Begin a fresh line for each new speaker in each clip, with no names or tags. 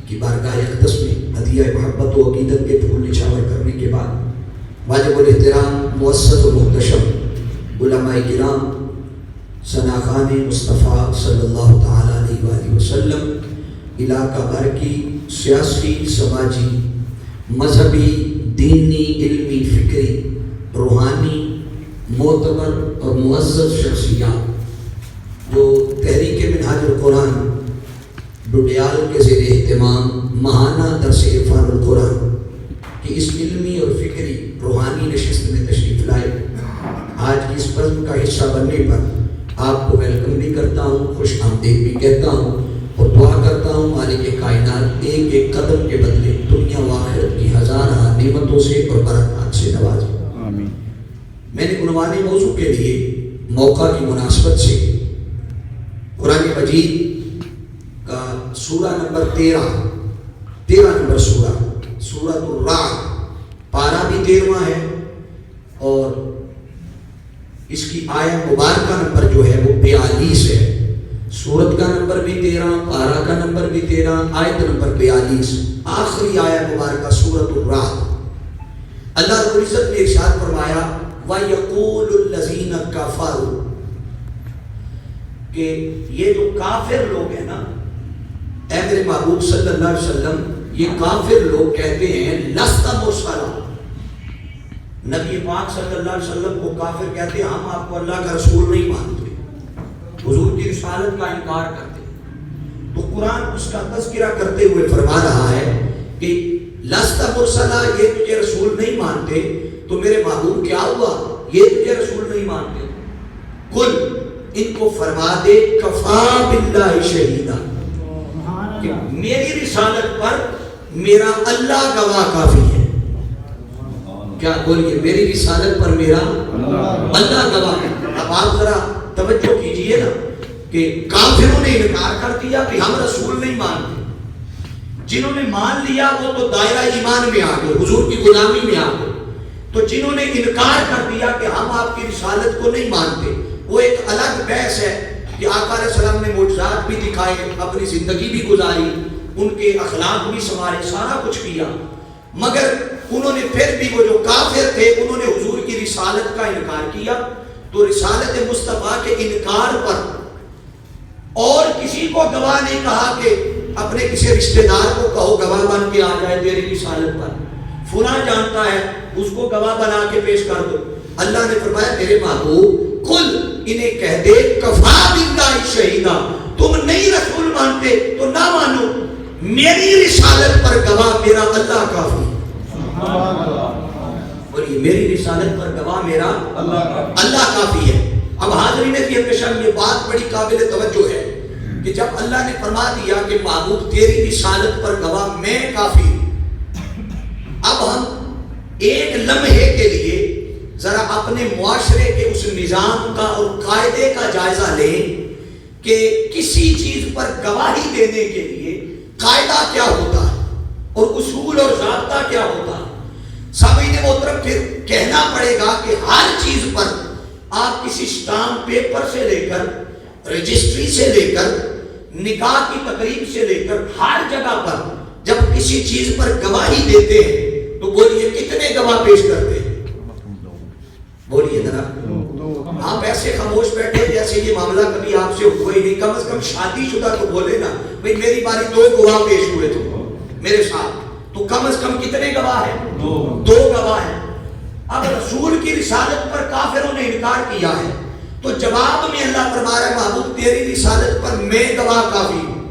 کی بارگاہ اقدس میں ہدیہ محبت و عقیدت کے پھول نچھاور کرنے کے بعد واجب الاحترام معزز و محتشم علماء کرام ثناخان مصطفیٰ صلی اللہ تعالیٰ علیہ وآلہ وسلم علاقہ بھر کی سیاسی، سماجی، مذہبی، دینی، علمی، فکری، روحانی، معتبر اور معزز شخصیات جو تحریک منہاج القرآن ڈوڈیال کے زیر اہتمام ماہانہ درس عرفان القرآن کی اس علمی اور فکری روحانی نشست میں تشریف لائے، آج کی اس بزم کا حصہ بننے پر آپ کو ویلکم بھی کرتا ہوں، خوش آمدید بھی کہتا ہوں اور دعا کرتا ہوں مالک کائنات ایک ایک قدم کے بدلے دنیا و آخرت کی ہزارہ نعمتوں سے اور برکات سے نوازے۔
آمین۔
میں نے عنوان موضوع کے لیے موقع کی مناسبت سے قرآن مجید کا سورہ نمبر 13 نمبر سورۃ الرعد، پارہ بھی 13واں ہے اور اس کی آیت مبارکہ نمبر جو ہے وہ 42 ہے۔ سورت کا نمبر بھی 13، پارہ کا نمبر بھی 13، آیت نمبر 42، آخری آیت مبارکہ سورۃ الرعد۔ اللہ رب العزت نے ارشاد فرمایا وَيَقُولُ الَّذِينَ كَفَرُوا، کہ یہ جو کافر لوگ ہیں نا، اے میرے محبوب صلی اللہ علیہ وسلم، یہ کافر لوگ کہتے ہیں لست مرسلا، نبی پاک صلی اللہ علیہ وسلم کو کافر کہتے ہیں ہم آپ کو اللہ کا رسول نہیں مانتے، حضور کی رسالت کا انکار کرتے ہیں۔ تو قرآن اس کا تذکرہ کرتے ہوئے فرما رہا ہے کہ لست مرسلا، یہ تجھے رسول نہیں مانتے، تو میرے محبوب کیا ہوا یہ تجھے رسول نہیں مانتے؟ کل، ان کو فرما دے کفا باللہ شہیدہ، کہ میری رسالت پر میرا اللہ گواہ کافی ہے۔ کیا بولیے؟ میری رسالت پر میرا اللہ گواہ ہے۔ اب آپ ذرا توجہ کیجئے نا کہ کافروں نے انکار کر دیا کہ ہم رسول نہیں مانتے، جنہوں نے مان لیا وہ تو دائرہ ایمان میں آ گئے، حضور کی غلامی میں آ گئے، تو جنہوں نے انکار کر دیا کہ ہم آپ کی رسالت کو نہیں مانتے، وہ ایک الگ بحث ہے کہ آقا علیہ السلام نے معجزات بھی دکھائے، اپنی زندگی بھی گزاری، ان کے اخلاق بھی سنوارے، سارا کچھ کیا، مگر انہوں نے پھر بھی وہ جو کافر تھے انہوں نے حضور کی رسالت کا انکار کیا۔ تو رسالت مصطفیٰ کے انکار پر اور کسی کو گواہ نہیں کہا کہ اپنے کسی رشتہ دار کو کہو گواہ بن کے آ جائے تیری رسالت پر، فلاں جانتا ہے اس کو گواہ بنا کے پیش کر دو۔ اللہ نے فرمایا میرے محبوب کل انہیں کہہ دے کفا باللہ شہیدہ، تم نہیں رسول مانتے تو نہ مانو، میری رسالت پر گواہ میرا اللہ کافی ہے۔ بولیے میری رسالت پر گواہ میرا اللہ کافی ہے۔ اب حاضرین فی القشم یہ بات بڑی قابل توجہ ہے کہ جب اللہ نے فرما دیا کہ محبوب تیری رسالت پر گواہ میں کافی ہوں، اب ہم ایک لمحے کے لیے ذرا اپنے معاشرے کے اس نظام کا اور قاعدے کا جائزہ لیں کہ کسی چیز پر گواہی دینے کے لیے قاعدہ کیا ہوتا ہے اور اصول اور ضابطہ کیا ہوتا ہے۔ سامعین محترم پھر کہنا پڑے گا کہ ہر چیز پر آپ کسی اسٹامپ پیپر سے لے کر رجسٹری سے لے کر نکاح کی تقریب سے لے کر ہر جگہ پر جب کسی چیز پر گواہی دیتے ہیں تو بولیے کتنے گواہ پیش کرتے ہیں؟ بولیے ذرا، آپ ایسے خاموش بیٹھے جیسے یہ معاملہ کبھی آپ سے ہوا ہی نہیں۔ کم از کم شادی شدہ تو بولے نا بھئی میری باری 2 گواہ پیش ہوئے تھے میرے ساتھ، تو کم از کم کتنے گواہ ہیں؟ 2 گواہ ہیں۔ اب رسول کی رسالت پر کافروں نے انکار کیا ہے تو جواب میں اللہ فرما رہا ہے محبوب تیری رسالت پر میں گواہ کافی ہوں۔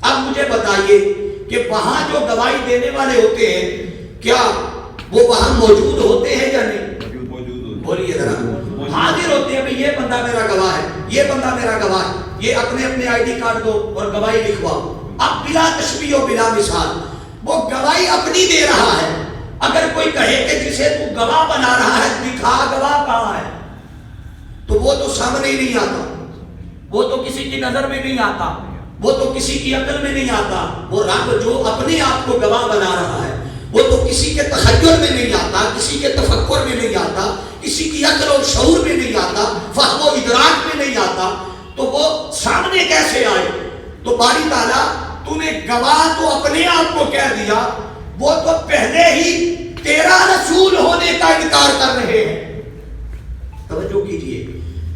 اب مجھے بتائیے کہ وہاں جو گواہی دینے والے ہوتے ہیں کیا وہ وہاں موجود ہوتے ہیں یا نہیں؟ بولیے ذرا، حاضر ہوتے ہیں بھئی یہ بندہ میرا گواہ ہے، یہ بندہ میرا گواہ ہے، یہ اپنے اپنے آئی ڈی کارڈ دو اور گواہی لکھواؤ۔ اب بلا تشبیہ و بلا مثال وہ گواہی اپنی دے رہا ہے، اگر کوئی کہے کہ جسے تو گواہ بنا رہا ہے دکھا گواہ کہاں ہے، تو وہ تو سامنے ہی نہیں آتا، وہ تو کسی کی نظر میں نہیں آتا، وہ تو کسی کی عقل میں نہیں آتا۔ وہ رب جو اپنے آپ کو گواہ بنا رہا ہے وہ تو کسی کے تخیل میں نہیں آتا، کسی کے تفکر میں نہیں آتا، کسی کی عقل اور شعور میں نہیں آتا، فہم و ادراک میں نہیں آتا، تو وہ سامنے کیسے آئے؟ تو باری تعالیٰ تو نے گواہ تو اپنے آپ کو کہہ دیا، وہ تو پہلے ہی تیرا رسول ہونے کا انکار کر رہے ہیں۔ توجہ کیجئے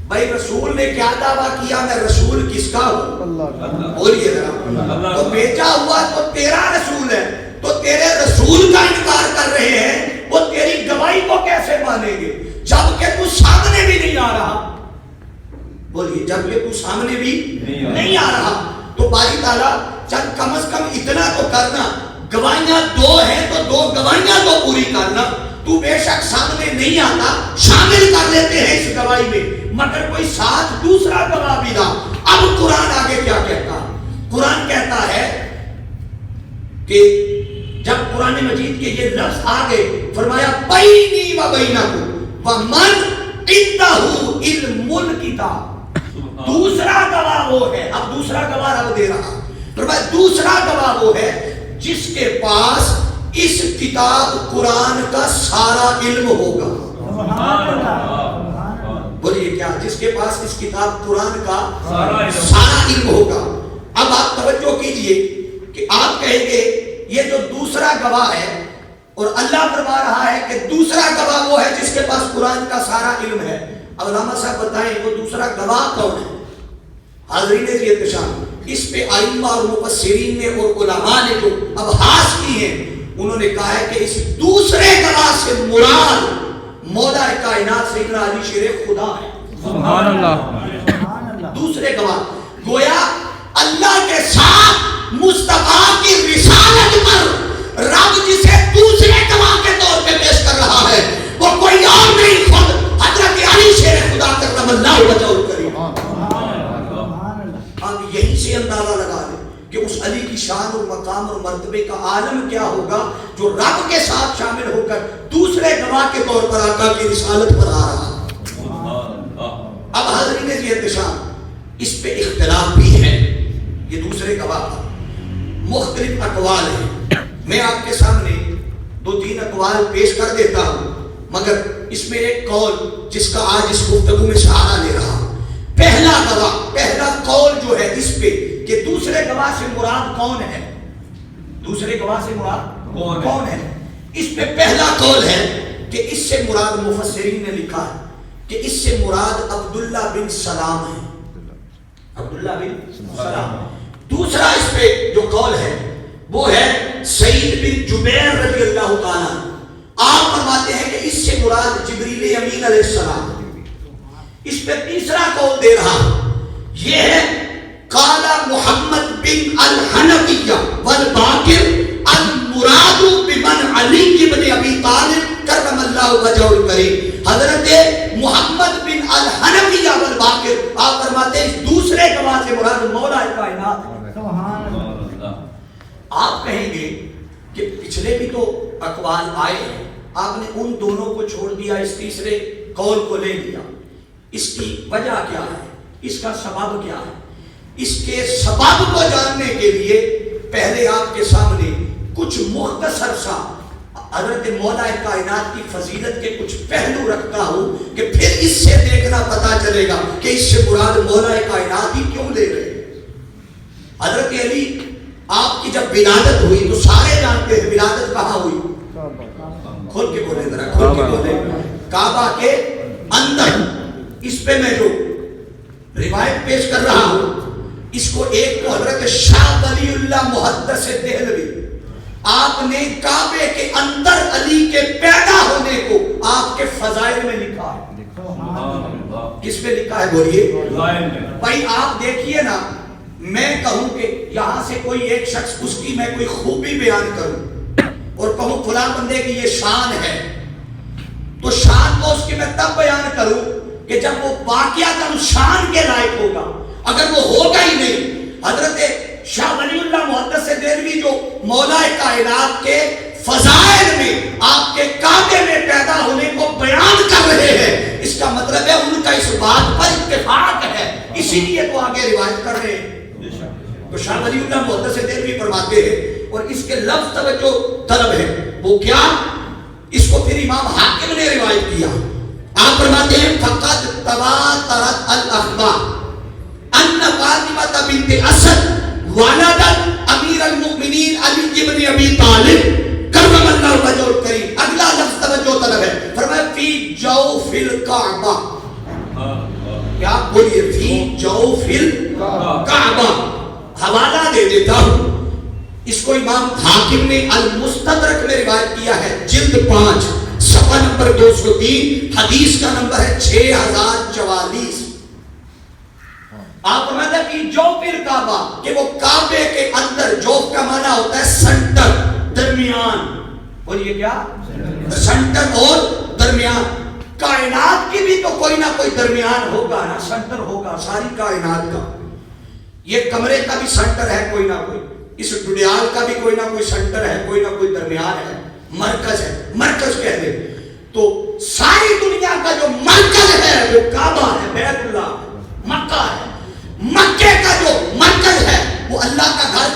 بھائی، رسول نے کیا دعویٰ کیا؟ میں رسول کس کا ہوں؟ بولیے ذرا۔ تو بھیجا ہوا تو تیرا رسول ہے، تو تیرے رسول کا انکار کر رہے ہیں، وہ تیری گواہی کو کیسے مانیں گے جبکہ تو سامنے بھی نہیں آ رہا؟ بولیے، جبکہ تو سامنے بھی نہیں آ رہا۔ تو باری تعالیٰ چند کم از کم اتنا تو کرنا، گواہیاں دو ہیں تو دو گواہیاں تو پوری کرنا۔ تو بے شک سامنے نہیں آتا، شامل کر لیتے ہیں اس گواہی میں، مگر کوئی ساتھ دوسرا گواہ بھی نہ۔ اب قرآن آگے کیا کہتا ہے؟ قرآن کہتا ہے کہ جب قرآن مجید کے یہ لفظ آگے فرمایا بینی و بینکم ومن عندہ علم الکتاب، دوسرا گواہ وہ ہے۔ اب دوسرا گواہ رب دے رہا، فرمایا دوسرا گواہ وہ ہے جس کے پاس اس کتاب قرآن کا سارا علم ہوگا۔ بولیے کیا؟ جس کے پاس اس کتاب قرآن کا سارا علم ہوگا۔ اب آپ توجہ کیجئے کہ آپ کہیں گے یہ جو دوسرا گواہ ہے، اور اللہ فرما رہا ہے کہ دوسرا گواہ وہ ہے جس کے پاس قرآن کا سارا علم ہے۔ اب علامہ صاحب بتائیں وہ دوسرا گواہ کون ہے؟ حاضرین یہ اتشام، اس پہ ائمہ اور مفسرین نے اور علماء نے جو ابحاث کی ہیں، انہوں نے کہا ہے کہ اس دوسرے گواہ سے مراد مولا کائنات سیدنا علی شیر خدا ہے۔ سبحان اللہ۔ دوسرے گواہ گویا اللہ کے ساتھ مصطفیٰ کی رسالت پر رب جسے دوسرے گواہ کے طور پہ پیش کر رہا ہے وہ کوئی اور نہیں، خود حضرت علی شیر خدا کرم اللہ وجہہ الکریم۔ آپ یہیں سے اندازہ لگا لیں کہ اس علی کی شان اور مقام اور مرتبے کا عالم کیا ہوگا جو رب کے ساتھ شامل ہو کر دوسرے گواہ کے طور پر آقا کی رسالت پر آ رہا۔ اب حاضرین یہ احتشام، اس پہ اختلاف بھی ہے، یہ دوسرے گواہ کا مختلف اقوال ہیں۔ میں آپ کے سامنے دو تین اقوال پیش کر دیتا ہوں، مگر اس میں ایک قول جس کا آج اس گفتگو میں سہارا لے رہا۔ پہلا گواہ، پہلا قول جو ہے اس پہ کہ دوسرے گواہ سے مراد کون ہے، دوسرے گواہ سے مراد کون ہے، اس پہ پہلا قول ہے کہ اس سے مراد مفسرین نے لکھا ہے کہ اس سے مراد عبداللہ بن سلام ہے، عبداللہ بن سلام۔ دوسرا اس پہ جو قول ہے وہ ہے سعید بن جبیر رضی اللہ تعالیٰ، آپ فرماتے ہیں کہ اس سے مراد جبریل امین علیہ السلام۔ اس پہ تیسرا قول دے رہا یہ ہے قال محمد بن الحنفیہ والباقر المراد بمن علی بن ابی طالب کرم اللہ وجہہ الکریم۔ حضرت محمد بن الحنفیہ والباقر آپ فرماتے ہیں اس دوسرے گواہ سے مراد مولا کائنات۔ آپ کہیں گے کہ پچھلے بھی تو اقوال آئے ہیں، آپ نے ان دونوں کو چھوڑ دیا، اس تیسرے قول کو لے لیا، اس کی وجہ کیا ہے، اس کا سبب کیا ہے؟ اس کے سبب کو جاننے کے لیے پہلے آپ کے سامنے کچھ مختصر سا حضرت مولا کائنات کی فضیلت کے کچھ پہلو رکھتا ہوں کہ پھر اس سے دیکھنا پتا چلے گا کہ اس سے مراد مولا کائنات ہی کیوں لے رہے ہیں۔ حضرت علی آپ کی جب ولادت ہوئی تو سارے جانتے ہیں ولادت کہاں ہوئی، کھول کے بولے ذرا، کھول کے بولے، کعبہ کے اندر۔ اس پہ میں جو روایت پیش کر رہا ہوں اس کو ایک کو حضرت شاہ ولی اللہ محدث دہلوی، آپ نے کعبے کے اندر علی کے پیدا ہونے کو آپ کے فضائل میں لکھا ہے۔ کس میں لکھا ہے بولیے؟ بھائی آپ دیکھیے نا، میں کہوں کہ یہاں سے کوئی ایک شخص اس کی میں کوئی خوبی بیان کروں اور کہوں فلاں بندے کی یہ شان ہے، تو شان کو اس کی میں تب بیان کروں کہ جب وہ واقعاتاً شان کے لائق ہوگا، اگر وہ ہوگا ہی نہیں۔ حضرت شاہ ولی اللہ محدث دہلوی جو مولا کائنات کے فضائل میں آپ کے کعبے میں پیدا ہونے کو بیان کر رہے ہیں، اس کا مطلب ہے ان کا اس بات پر اتفاق ہے، اسی لیے تو آگے روایت کر رہے ہیں۔ تو شاہ ولی اللہ محدث دہلوی فرماتے ہیں، اور اس کے لفظ توجہ طلب ہے، وہ کیا؟ اس کو پھر امام حاکم نے روایت کیا، آپ فرماتے ہیں فقط تواترت الاخبار ان فاطمہ بنت اسد والدت امیر المؤمنین علی ابن ابی طالب کرم اللہ وجہ الکریم. اگلا لفظ توجہ طلب ہے, فرمایا فی جوف الکعبہ. کیا بولیے؟ فی جوف الکعبہ. حوالہ دے دیتا ہوں, اس کو امام حاکم نے المستدرک میں روایت کیا ہے, جلد 5 صفحہ نمبر 203, حدیث کا نمبر ہے 6044. آپ فرماتے ہیں کہ جوف الکعبہ, کہ وہ کعبے کے اندر, جوف کا معنی ہوتا ہے سنٹر, درمیان. بولیے کیا؟ سنٹر اور درمیان. کائنات کی بھی تو کوئی نہ کوئی درمیان ہوگا نا, سنٹر ہوگا ساری کائنات کا. یہ کمرے کا بھی سنٹر ہے کوئی نہ کوئی, اس ڈڈیال کا بھی کوئی نہ کوئی سنٹر ہے, کوئی نہ کوئی درمیان ہے, مرکز ہے, مرکز کہہ دے. تو ساری دنیا کا جو مرکز ہے وہ کعبہ ہے, بیت اللہ, مکہ ہے. مکے کا جو مرکز ہے وہ اللہ کا گھر